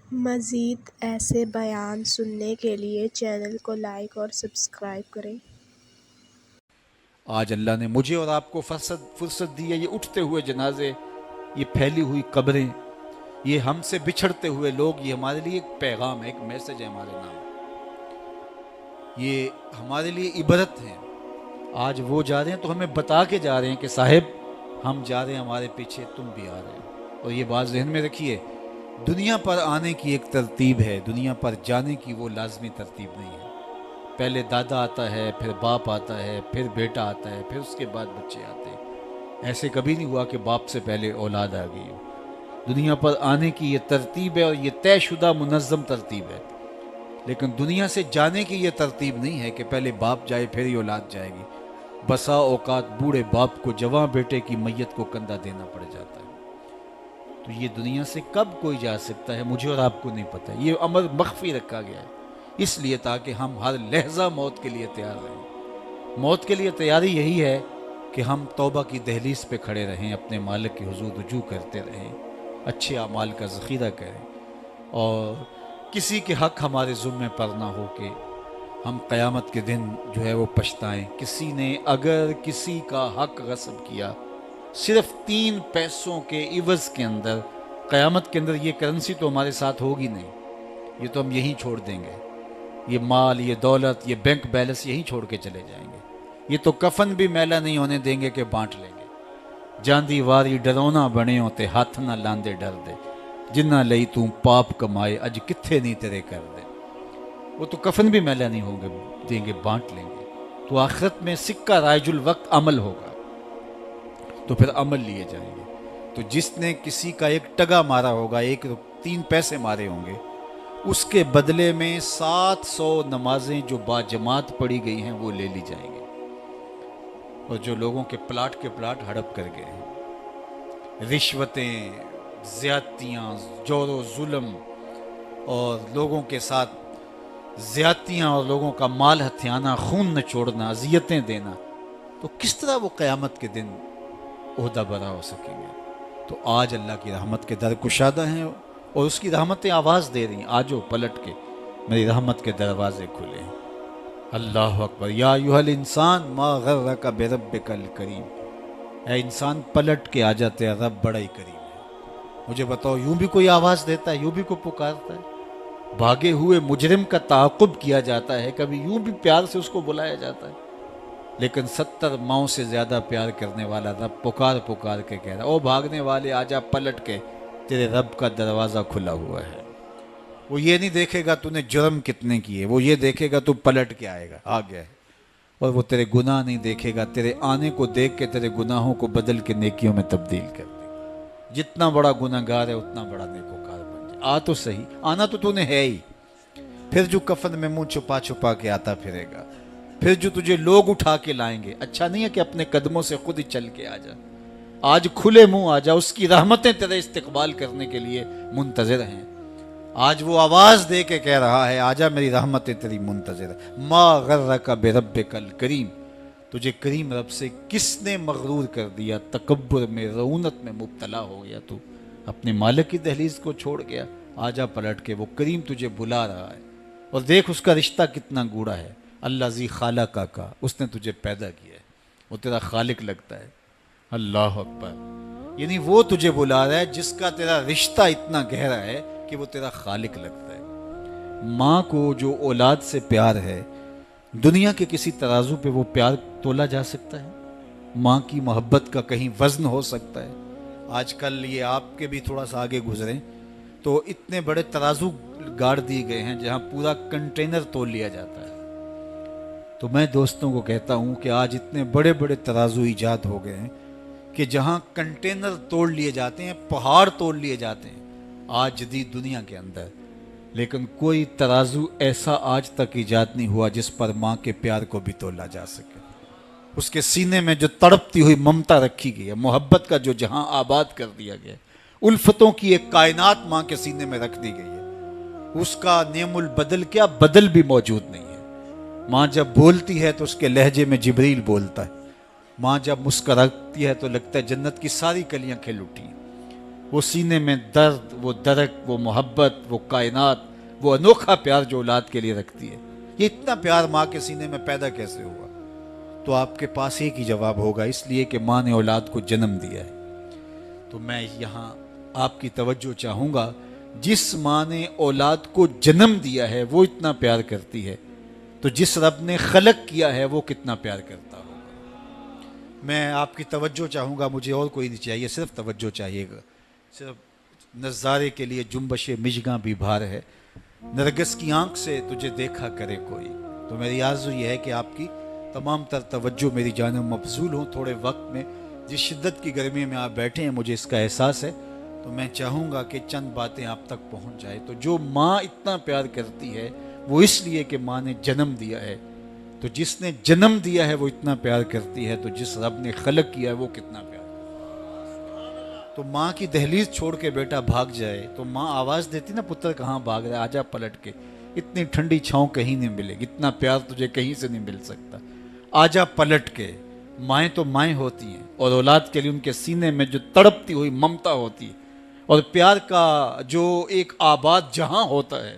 مزید ایسے بیان سننے کے لیے چینل کو لائک اور سبسکرائب کریں۔ آج اللہ نے مجھے اور آپ کو فرصت دی ہے، یہ اٹھتے ہوئے جنازے، یہ پھیلی ہوئی قبریں، یہ ہم سے بچھڑتے ہوئے لوگ، یہ ہمارے لیے ایک پیغام ہے، ایک میسج ہے ہمارے نام، یہ ہمارے لیے عبرت ہے۔ آج وہ جا رہے ہیں تو ہمیں بتا کے جا رہے ہیں کہ صاحب ہم جا رہے ہیں، ہمارے پیچھے تم بھی آ رہے ہو۔ اور یہ بات ذہن میں رکھیے، دنیا پر آنے کی ایک ترتیب ہے، دنیا پر جانے کی وہ لازمی ترتیب نہیں ہے۔ پہلے دادا آتا ہے، پھر باپ آتا ہے، پھر بیٹا آتا ہے، پھر اس کے بعد بچے آتے ہیں۔ ایسے کبھی نہیں ہوا کہ باپ سے پہلے اولاد آ گئی ہو۔ دنیا پر آنے کی یہ ترتیب ہے اور یہ طے شدہ منظم ترتیب ہے، لیکن دنیا سے جانے کی یہ ترتیب نہیں ہے کہ پہلے باپ جائے پھر ہی اولاد جائے گی۔ بسا اوقات بوڑھے باپ کو جوان بیٹے کی میت کو کندھا دینا پڑ جاتا ہے۔ تو یہ دنیا سے کب کوئی جا سکتا ہے، مجھے اور آپ کو نہیں پتہ۔ یہ امر مخفی رکھا گیا ہے اس لیے تاکہ ہم ہر لحظہ موت کے لیے تیار رہیں۔ موت کے لیے تیاری یہی ہے کہ ہم توبہ کی دہلیز پہ کھڑے رہیں، اپنے مالک کے حضور رجوع کرتے رہیں، اچھے اعمال کا ذخیرہ کریں، اور کسی کے حق ہمارے ذمے پر نہ ہو کہ ہم قیامت کے دن جو ہے وہ پچھتائیں۔ کسی نے اگر کسی کا حق غصب کیا صرف 3 پیسوں کے عوض کے اندر، قیامت کے اندر یہ کرنسی تو ہمارے ساتھ ہوگی نہیں، یہ تو ہم یہیں چھوڑ دیں گے، یہ مال، یہ دولت، یہ بینک بیلنس یہیں چھوڑ کے چلے جائیں گے۔ یہ تو کفن بھی میلا نہیں ہونے دیں گے کہ بانٹ لیں گے۔ جاندی واری ڈرونا بنے ہوتے ہاتھ نہ لاندے ڈر دے، جنہ لئی تو پاپ کمائے اج کتھے نہیں تیرے کر دے۔ وہ تو کفن بھی میلا نہیں ہوں گے دیں گے، بانٹ لیں گے۔ تو آخرت میں سکہ رائج الوقت عمل ہوگا، تو پھر عمل لیے جائیں گے۔ تو جس نے کسی کا ایک ٹگا مارا ہوگا، 3 پیسے مارے ہوں گے، اس کے بدلے میں 700 نمازیں جو با جماعت پڑھی گئی ہیں وہ لے لی جائیں گے، اور جو لوگوں کے پلاٹ ہڑپ کر گئے ہیں۔ رشوتیں، زیادتیاں، جور و ظلم، اور لوگوں کے ساتھ زیادتیاں، اور لوگوں کا مال ہتھیانا، خون نچوڑنا، اذیتیں دینا، تو کس طرح وہ قیامت کے دن عہدہ برا ہو سکیں گے؟ تو آج اللہ کی رحمت کے در کشادہ ہیں، اور اس کی رحمتیں آواز دے رہی ہیں، آجو پلٹ کے میری رحمت کے دروازے کھلے ہیں۔ اللہ اکبر۔ یا ایھا الانسان ما غرک بربک الکریم، اے انسان پلٹ کے آ جاتے ہیں، رب بڑا ہی کریم ہے۔ مجھے بتاؤ، یوں بھی کوئی آواز دیتا ہے، یوں بھی کوئی پکارتا ہے؟ بھاگے ہوئے مجرم کا تعاقب کیا جاتا ہے، کبھی یوں بھی پیار سے اس کو بلایا جاتا ہے؟ لیکن 70 ماؤں سے زیادہ پیار کرنے والا رب پکار پکار کے کہہ رہا، او بھاگنے والے آجا پلٹ کے، تیرے رب کا دروازہ کھلا ہوا ہے۔ وہ یہ نہیں دیکھے گا تو نے جرم کتنے کیے، وہ یہ دیکھے گا تو پلٹ کے آئے گا، آ گیا ہے۔ اور وہ تیرے گناہ نہیں دیکھے گا، تیرے آنے کو دیکھ کے تیرے گناہوں کو بدل کے نیکیوں میں تبدیل کر دے گا۔ جتنا بڑا گناہ گار ہے اتنا بڑا نیکوکار بن جائے۔ آ تو صحیح، آنا تو نے ہے ہی، پھر جو کفن میں منہ چھپا چھپا کے آتا پھرے گا، پھر جو تجھے لوگ اٹھا کے لائیں گے۔ اچھا نہیں ہے کہ اپنے قدموں سے خود ہی چل کے آ جا، آج کھلے منہ آ جا، اس کی رحمتیں تیرے استقبال کرنے کے لیے منتظر ہیں۔ آج وہ آواز دے کے کہہ رہا ہے، آجا میری رحمتیں تیری منتظر ہے۔ ما غرک بربک الکریم، تجھے کریم رب سے کس نے مغرور کر دیا؟ تکبر میں، رعونت میں مبتلا ہو گیا، تو اپنے مالک کی دہلیز کو چھوڑ گیا۔ آجا پلٹ کے، وہ کریم تجھے بلا رہا ہے، اور دیکھ اس کا رشتہ کتنا گوڑا ہے۔ اللہ ذی خالق کا، اس نے تجھے پیدا کیا ہے، وہ تیرا خالق لگتا ہے۔ اللہ اکبر۔ یعنی وہ تجھے بلا رہا ہے جس کا تیرا رشتہ اتنا گہرا ہے کہ وہ تیرا خالق لگتا ہے۔ ماں کو جو اولاد سے پیار ہے، دنیا کے کسی ترازو پہ وہ پیار تولا جا سکتا ہے؟ ماں کی محبت کا کہیں وزن ہو سکتا ہے؟ آج کل یہ آپ کے بھی تھوڑا سا آگے گزریں تو اتنے بڑے ترازو گاڑ دیے گئے ہیں جہاں پورا کنٹینر تول لیا جاتا ہے۔ تو میں دوستوں کو کہتا ہوں کہ آج اتنے بڑے بڑے ترازو ایجاد ہو گئے ہیں کہ جہاں کنٹینر توڑ لیے جاتے ہیں، پہاڑ توڑ لیے جاتے ہیں آج جدید دنیا کے اندر، لیکن کوئی ترازو ایسا آج تک ایجاد نہیں ہوا جس پر ماں کے پیار کو بھی تولا جا سکے۔ اس کے سینے میں جو تڑپتی ہوئی ممتا رکھی گئی ہے، محبت کا جو جہاں آباد کر دیا گیا، الفتوں کی ایک کائنات ماں کے سینے میں رکھ دی گئی ہے، اس کا نعم البدل کیا بدل بھی موجود نہیں ہے۔ ماں جب بولتی ہے تو اس کے لہجے میں جبریل بولتا ہے، ماں جب مسکراتی ہے تو لگتا ہے جنت کی ساری کلیاں کھل اٹھی ہیں۔ وہ سینے میں درد، وہ درک، وہ محبت، وہ کائنات، وہ انوکھا پیار جو اولاد کے لیے رکھتی ہے، یہ اتنا پیار ماں کے سینے میں پیدا کیسے ہوا؟ تو آپ کے پاس ایک ہی جواب ہوگا، اس لیے کہ ماں نے اولاد کو جنم دیا ہے۔ تو میں یہاں آپ کی توجہ چاہوں گا، جس ماں نے اولاد کو جنم دیا ہے وہ اتنا پیار کرتی ہے، تو جس رب نے خلق کیا ہے وہ کتنا پیار کرتا ہوگا۔ میں آپ کی توجہ چاہوں گا، مجھے اور کوئی نہیں چاہیے، صرف توجہ چاہیے گا۔ صرف نظارے کے لیے جنبش مژگاں بھی بھار ہے، نرگس کی آنکھ سے تجھے دیکھا کرے کوئی۔ تو میری آرزو یہ ہے کہ آپ کی تمام تر توجہ میری جانب مبذول ہوں تھوڑے وقت میں۔ جس شدت کی گرمی میں آپ بیٹھے ہیں مجھے اس کا احساس ہے، تو میں چاہوں گا کہ چند باتیں آپ تک پہنچ جائے۔ تو جو ماں اتنا پیار کرتی ہے وہ اس لیے کہ ماں نے جنم دیا ہے، تو جس نے جنم دیا ہے وہ اتنا پیار کرتی ہے، تو جس رب نے خلق کیا ہے وہ کتنا پیار کرتا ہے۔ تو ماں کی دہلیز چھوڑ کے بیٹا بھاگ جائے تو ماں آواز دیتی نا، پتر کہاں بھاگ رہا ہے، آجا پلٹ کے، اتنی ٹھنڈی چھاؤں کہیں نہیں ملے گی، اتنا پیار تجھے کہیں سے نہیں مل سکتا، آجا پلٹ کے۔ مائیں تو مائیں ہوتی ہیں، اور اولاد کے لیے ان کے سینے میں جو تڑپتی ہوئی ممتا ہوتی ہے، اور پیار کا جو ایک آباد جہاں ہوتا ہے،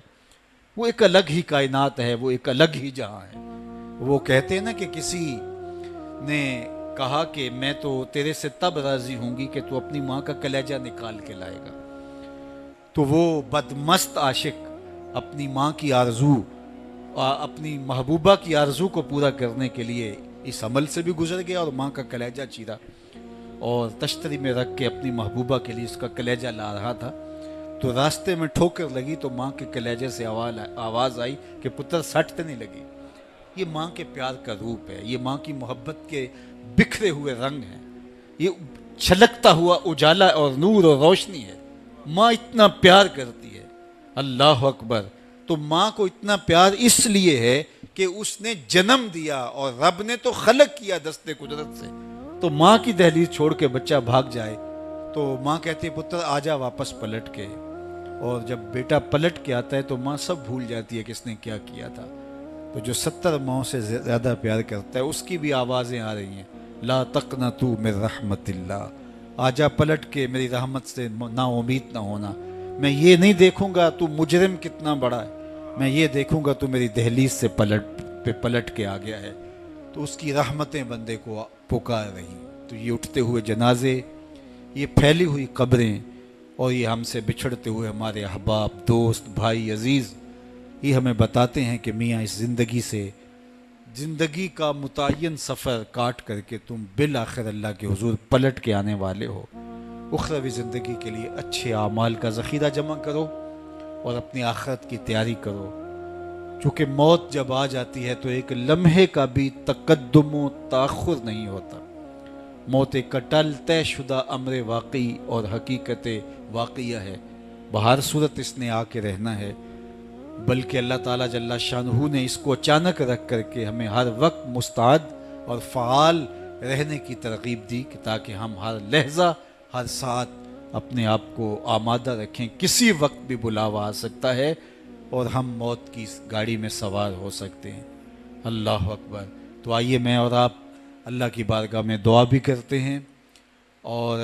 وہ ایک الگ ہی کائنات ہے، وہ ایک الگ ہی جہاں ہے۔ وہ کہتے ہیں نا کہ کسی نے کہا کہ میں تو تیرے سے تب راضی ہوں گی کہ تو اپنی ماں کا کلیجہ نکال کے لائے گا، تو وہ بدمست عاشق اپنی ماں کی آرزو، اپنی محبوبہ کی آرزو کو پورا کرنے کے لیے اس عمل سے بھی گزر گیا، اور ماں کا کلیجہ چیرا اور تشتری میں رکھ کے اپنی محبوبہ کے لیے اس کا کلیجہ لا رہا تھا۔ تو راستے میں ٹھوکر لگی تو ماں کے کلیجے سے آواز آئی کہ پتر سٹ نہیں لگی۔ یہ ماں کے پیار کا روپ ہے، یہ ماں کی محبت کے بکھرے ہوئے رنگ ہیں، یہ چھلکتا ہوا اجالا اور نور اور روشنی ہے۔ ماں اتنا پیار کرتی ہے، اللہ اکبر۔ تو ماں کو اتنا پیار اس لیے ہے کہ اس نے جنم دیا، اور رب نے تو خلق کیا دست قدرت سے۔ تو ماں کی دہلیز چھوڑ کے بچہ بھاگ جائے تو ماں کہتی ہے پتر آجا واپس پلٹ کے، اور جب بیٹا پلٹ کے آتا ہے تو ماں سب بھول جاتی ہے کہ اس نے کیا کیا تھا۔ تو جو 70 ماؤں سے زیادہ پیار کرتا ہے اس کی بھی آوازیں آ رہی ہیں، لا تقنطوا من رحمت اللہ، آجا پلٹ کے میری رحمت سے نا امید نہ ہونا۔ میں یہ نہیں دیکھوں گا تو مجرم کتنا بڑا ہے، میں یہ دیکھوں گا تو میری دہلیز سے پلٹ کے آ گیا ہے۔ تو اس کی رحمتیں بندے کو پکار رہی۔ تو یہ اٹھتے ہوئے جنازے، یہ پھیلی ہوئی قبریں، اور یہ ہم سے بچھڑتے ہوئے ہمارے احباب، دوست، بھائی، عزیز، یہ ہمیں بتاتے ہیں کہ میاں اس زندگی سے، زندگی کا متعین سفر کاٹ کر کے تم بالآخر اللہ کے حضور پلٹ کے آنے والے ہو۔ اخروی زندگی کے لیے اچھے اعمال کا ذخیرہ جمع کرو اور اپنی آخرت کی تیاری کرو، چونکہ موت جب آ جاتی ہے تو ایک لمحے کا بھی تقدم و تاخر نہیں ہوتا۔ موت ایک کٹل طے شدہ امر واقعی اور حقیقت واقعہ ہے، بہر صورت اس نے آ کے رہنا ہے، بلکہ اللہ تعالیٰ جل شانہ نے اس کو اچانک رکھ کر کے ہمیں ہر وقت مستعد اور فعال رہنے کی ترغیب دی کہ تاکہ ہم ہر لحظہ، ہر ساتھ اپنے آپ کو آمادہ رکھیں، کسی وقت بھی بلاوا آ سکتا ہے اور ہم موت کی اس گاڑی میں سوار ہو سکتے ہیں۔ اللہ اکبر۔ تو آئیے میں اور آپ اللہ کی بارگاہ میں دعا بھی کرتے ہیں اور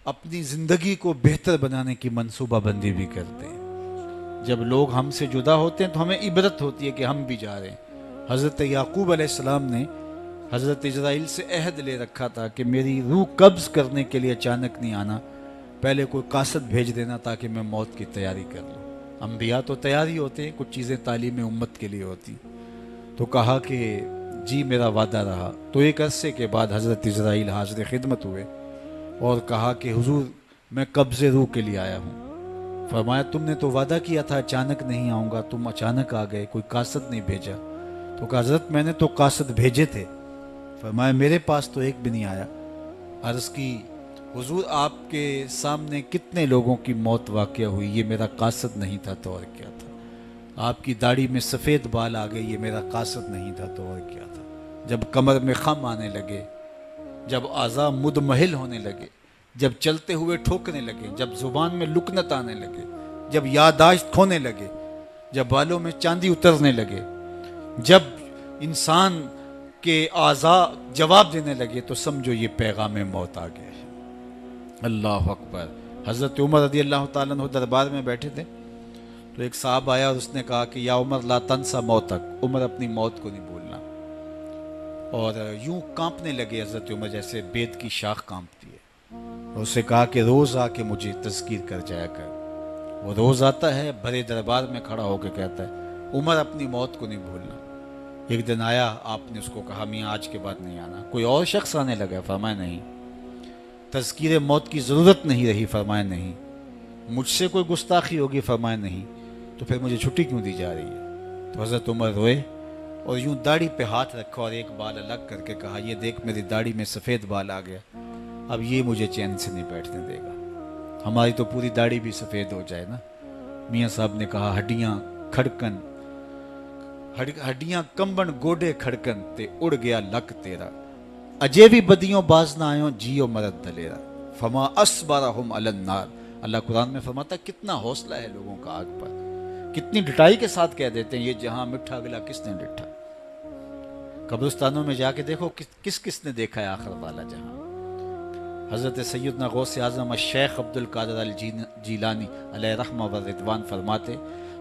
اپنی زندگی کو بہتر بنانے کی منصوبہ بندی بھی کرتے ہیں۔ جب لوگ ہم سے جدا ہوتے ہیں تو ہمیں عبرت ہوتی ہے کہ ہم بھی جا رہے ہیں۔ حضرت یعقوب علیہ السلام نے حضرت اسرائیل سے عہد لے رکھا تھا کہ میری روح قبض کرنے کے لیے اچانک نہیں آنا، پہلے کوئی قاصد بھیج دینا تاکہ میں موت کی تیاری کر لوں۔ انبیاء تو تیاری ہوتے ہیں، کچھ چیزیں تعلیم امت کے لیے ہوتی۔ تو کہا کہ جی میرا وعدہ رہا۔ تو ایک عرصے کے بعد حضرت اسرائیل حاضر خدمت ہوئے اور کہا کہ حضور میں قبض روح کے لیے آیا ہوں۔ فرمایا تم نے تو وعدہ کیا تھا اچانک نہیں آؤں گا، تم اچانک آ گئے، کوئی قاصد نہیں بھیجا۔ تو کہا حضرت میں نے تو قاصد بھیجے تھے۔ فرمایا میرے پاس تو ایک بھی نہیں آیا۔ عرض کی حضور آپ کے سامنے کتنے لوگوں کی موت واقع ہوئی، یہ میرا قاصد نہیں تھا تو اور کیا تھا۔ آپ کی داڑھی میں سفید بال آ گئے، یہ میرا قاصد نہیں تھا تو اور کیا تھا۔ جب کمر میں خم آنے لگے، جب اعضاء مدمحل ہونے لگے، جب چلتے ہوئے ٹھوکنے لگے، جب زبان میں لکنت آنے لگے، جب یادداشت کھونے لگے، جب بالوں میں چاندی اترنے لگے، جب انسان کے اعضاء جواب دینے لگے، تو سمجھو یہ پیغام موت آ گیا ہے۔ اللہ اکبر۔ حضرت عمر رضی اللہ تعالیٰ عنہ دربار میں بیٹھے تھے، تو ایک صاحب آیا اور اس نے کہا کہ یا عمر لا تنسا موتک، عمر اپنی موت کو نہیں بھولنا، اور یوں کانپنے لگے حضرت عمر جیسے بیت کی شاخ کانپتی ہے، اور اسے کہا کہ روز آ کے مجھے تذکیر کر جایا کر۔ وہ روز آتا ہے، بڑے دربار میں کھڑا ہو کے کہتا ہے عمر اپنی موت کو نہیں بھولنا۔ ایک دن آیا، آپ نے اس کو کہا میاں آج کے بعد نہیں آنا۔ کوئی اور شخص آنے لگا، فرمایا نہیں۔ تذکیر موت کی ضرورت نہیں رہی، فرمایا نہیں۔ مجھ سے کوئی گستاخی ہوگی، فرمایا نہیں۔ تو پھر مجھے چھٹی کیوں دی جا رہی ہے؟ تو حضرت عمر روئے اور یوں داڑھی پہ ہاتھ رکھا اور ایک بال الگ کر کے کہا یہ دیکھ میری داڑھی میں سفید بال آ گیا، اب یہ مجھے چین سے نہیں بیٹھنے دے گا۔ ہماری تو پوری داڑھی بھی سفید ہو جائے نا۔ میاں صاحب نے کہا ہڈیاں کھڑکن، ہڈیاں کمبن گوڈے کھڑکن تے اڑ گیا لک تیرا، اجے بھی بدیوں باز نہ آئوں جیو مرد دلیرا، فما اصبرہم علی النار۔ اللہ قرآن میں فرماتا ہے کتنا حوصلہ ہے لوگوں کا آگ پر، کتنی ڈٹائی کے ساتھ کہہ دیتے ہیں یہ جہاں مٹھا گلا کس نے ڈٹھا۔ قبرستانوں میں جا کے دیکھو کس کس نے دیکھا ہے آخر والا جہاں۔ حضرت سیدنا غوث اعظم الشیخ عبد القادر الجیلانی علیہ رحمہ و رضوان فرماتے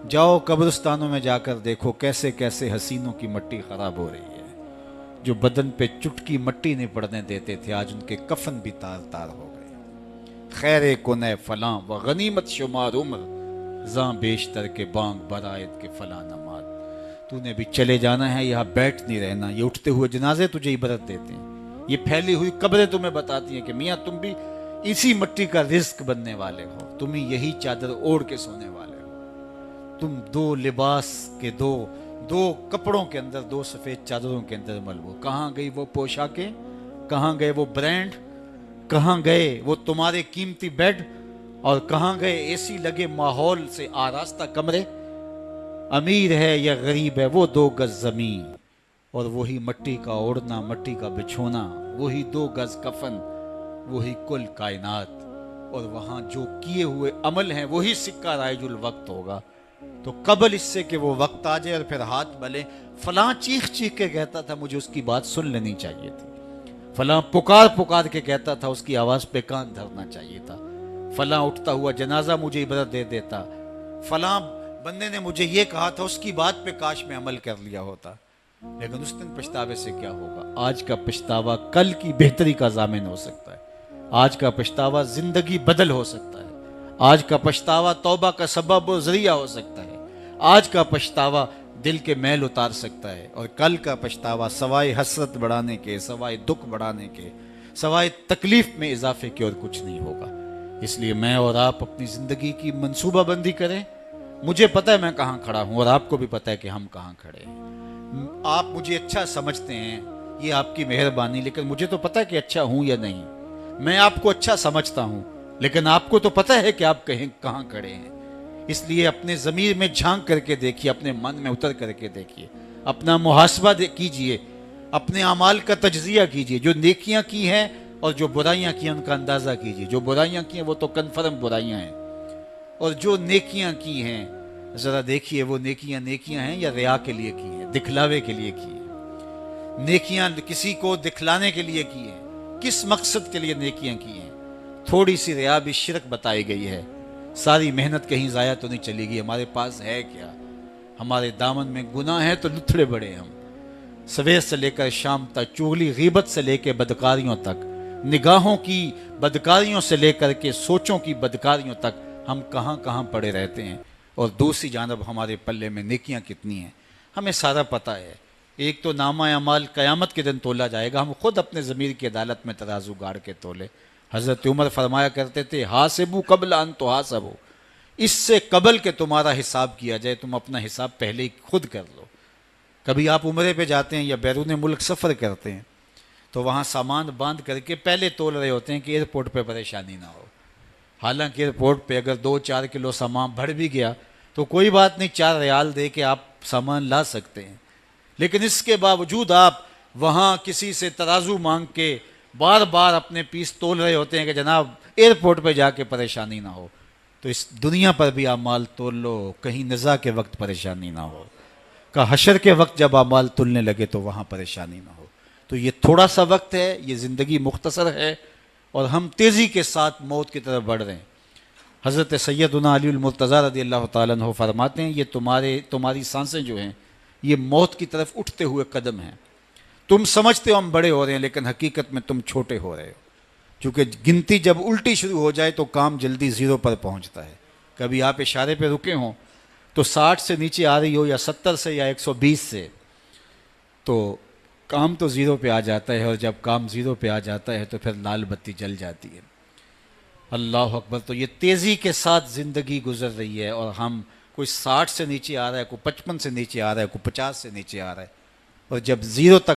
جاؤ قبرستانوں میں جا کر دیکھو کیسے کیسے حسینوں کی مٹی خراب ہو رہی ہے، جو بدن پہ چٹکی مٹی نہیں پڑنے دیتے تھے آج ان کے کفن بھی تار تار ہو گئے۔ خیر کنے فلاں و غنیمت شمار عمر، زاں بیشتر کے بانگ برائت کے فلاں نماز۔ تو نے بھی چلے جانا ہے، یہاں بیٹھ نہیں رہنا۔ یہ اٹھتے ہوئے جنازے تجھے عبرت دیتے ہیں، یہ پھیلی ہوئی قبریں تمہیں بتاتی ہیں کہ میاں تم بھی اسی مٹی کا رزق بننے والے ہو، تم ہی یہی چادر اوڑھ کے سونے والے ہو۔ تم دو لباس کے دو کپڑوں کے اندر، دو سفید چادروں کے اندر ملبو۔ کہاں گئی وہ پوشاکیں، کہاں گئے وہ برانڈ، کہاں گئے وہ تمہارے قیمتی بیڈ، اور کہاں گئے اے سی لگے ماحول سے آراستہ کمرے۔ امیر ہے یا غریب ہے وہ 2 گز زمین، اور وہی مٹی کا اوڑھنا، مٹی کا بچھونا، وہی 2 گز کفن، وہی کل کائنات، اور وہاں جو کیے ہوئے عمل ہیں وہی سکہ رائج الوقت ہوگا۔ تو قبل اس سے کہ وہ وقت آ جائے اور پھر ہاتھ ملے، فلاں چیخ چیخ کے کہتا تھا مجھے اس کی بات سن لینی چاہیے تھی، فلاں پکار کے کہتا تھا اس کی آواز پہ کان دھرنا چاہیے تھا، فلاں اٹھتا ہوا جنازہ مجھے عبرت دے دیتا، فلاں بندے نے مجھے یہ کہا تھا اس کی بات پہ کاش میں عمل کر لیا ہوتا۔ لیکن اس دن پچھتاوے سے کیا ہوگا؟ آج کا پچھتاوا کل کی بہتری کا ضامن ہو سکتا ہے، آج کا پچھتاوا زندگی بدل ہو سکتا ہے، آج کا پچھتاوا توبہ کا سبب و ذریعہ ہو سکتا ہے، آج کا پچھتاوا دل کے میل اتار سکتا ہے، اور کل کا پچھتاوا سوائے حسرت بڑھانے کے، سوائے دکھ بڑھانے کے، سوائے تکلیف میں اضافے کے اور کچھ نہیں ہوگا۔ اس لیے میں اور آپ اپنی زندگی کی منصوبہ بندی کریں۔ مجھے پتہ ہے میں کہاں کھڑا ہوں، اور آپ کو بھی پتہ ہے کہ ہم کہاں کھڑے ہیں۔ آپ مجھے اچھا سمجھتے ہیں، یہ آپ کی مہربانی، لیکن مجھے تو پتہ ہے کہ اچھا ہوں یا نہیں۔ میں آپ کو اچھا سمجھتا ہوں، لیکن آپ کو تو پتہ ہے کہ آپ کہاں کھڑے ہیں۔ اس لیے اپنے ضمیر میں جھانک کر کے دیکھیے، اپنے من میں اتر کر کے دیکھیے، اپنا محاسبہ کیجئے، اپنے اعمال کا تجزیہ کیجئے، جو نیکیاں کی ہیں اور جو برائیاں کی ہیں ان کا اندازہ کیجئے۔ جو برائیاں کی ہیں وہ تو کنفرم برائیاں ہیں، اور جو نیکیاں کی ہیں ذرا دیکھیے وہ نیکیاں ہیں یا ریا کے لیے کی ہیں، دکھلاوے کے لیے کی ہیں۔ نیکیاں کسی کو دکھلانے کے لیے کی ہیں، کس مقصد کے لیے نیکیاں کی ہیں؟ تھوڑی سی ریا بھی شرک بتائی گئی ہے۔ ساری محنت کہیں ضائع تو نہیں چلی گئی، ہمارے پاس ہے کیا؟ ہمارے دامن میں گناہ ہے تو لتھڑے بڑے ہم، سویر سے لے کر شام تک، چغلی غیبت سے لے کے بدکاریوں تک، نگاہوں کی بدکاریوں سے لے کر کے سوچوں کی بدکاریوں تک ہم کہاں پڑے رہتے ہیں، اور دوسری جانب ہمارے پلے میں نیکیاں کتنی ہیں ہمیں سارا پتہ ہے۔ ایک تو نامہ اعمال قیامت کے دن تولا جائے گا، ہم خود اپنے ضمیر کی عدالت میں ترازو گاڑ کے تولے۔ حضرت عمر فرمایا کرتے تھے حاسبو قبل ان تحاسبو، اس سے قبل کہ تمہارا حساب کیا جائے تم اپنا حساب پہلے ہی خود کر لو۔ کبھی آپ عمرے پہ جاتے ہیں یا بیرون ملک سفر کرتے ہیں تو وہاں سامان باندھ کر کے پہلے تول رہے ہوتے ہیں کہ ایئرپورٹ پہ پریشانی نہ ہو۔ حالانکہ ایئرپورٹ پہ اگر 2-4 کلو سامان بڑھ بھی گیا تو کوئی بات نہیں، 4 ریال دے کے آپ سامان لا سکتے ہیں، لیکن اس کے باوجود آپ وہاں کسی سے ترازو مانگ کے بار بار اپنے پیس تول رہے ہوتے ہیں کہ جناب ایئرپورٹ پہ جا کے پریشانی نہ ہو۔ تو اس دنیا پر بھی اعمال تول لو، کہیں نزاع کے وقت پریشانی نہ ہو، کہ حشر کے وقت جب اعمال تلنے لگے تو وہاں پریشانی نہ ہو۔ تو یہ تھوڑا سا وقت ہے، یہ زندگی مختصر ہے، اور ہم تیزی کے ساتھ موت کی طرف بڑھ رہے ہیں۔ حضرت سیدنا علی المرتضیٰ رضی اللہ تعالیٰ عنہ فرماتے ہیں یہ تمہاری سانسیں جو ہیں یہ موت کی طرف اٹھتے ہوئے قدم ہیں. تم سمجھتے ہو ہم بڑے ہو رہے ہیں لیکن حقیقت میں تم چھوٹے ہو رہے ہو. چونکہ گنتی جب الٹی شروع ہو جائے تو کام جلدی زیرو پر پہنچتا ہے. کبھی آپ اشارے پہ رکے ہوں تو 60 سے نیچے آ رہی ہو یا 70 سے یا 120 سے تو کام تو زیرو پہ آ جاتا ہے، اور جب کام زیرو پہ آ جاتا ہے تو پھر لال بتی جل جاتی ہے. اللہ اکبر. تو یہ تیزی کے ساتھ زندگی گزر رہی ہے، اور ہم کوئی 60 سے نیچے آ رہا ہے، کوئی 55 سے نیچے آ رہا ہے، کوئی 50 سے نیچے آ رہا ہے، اور جب زیرو تک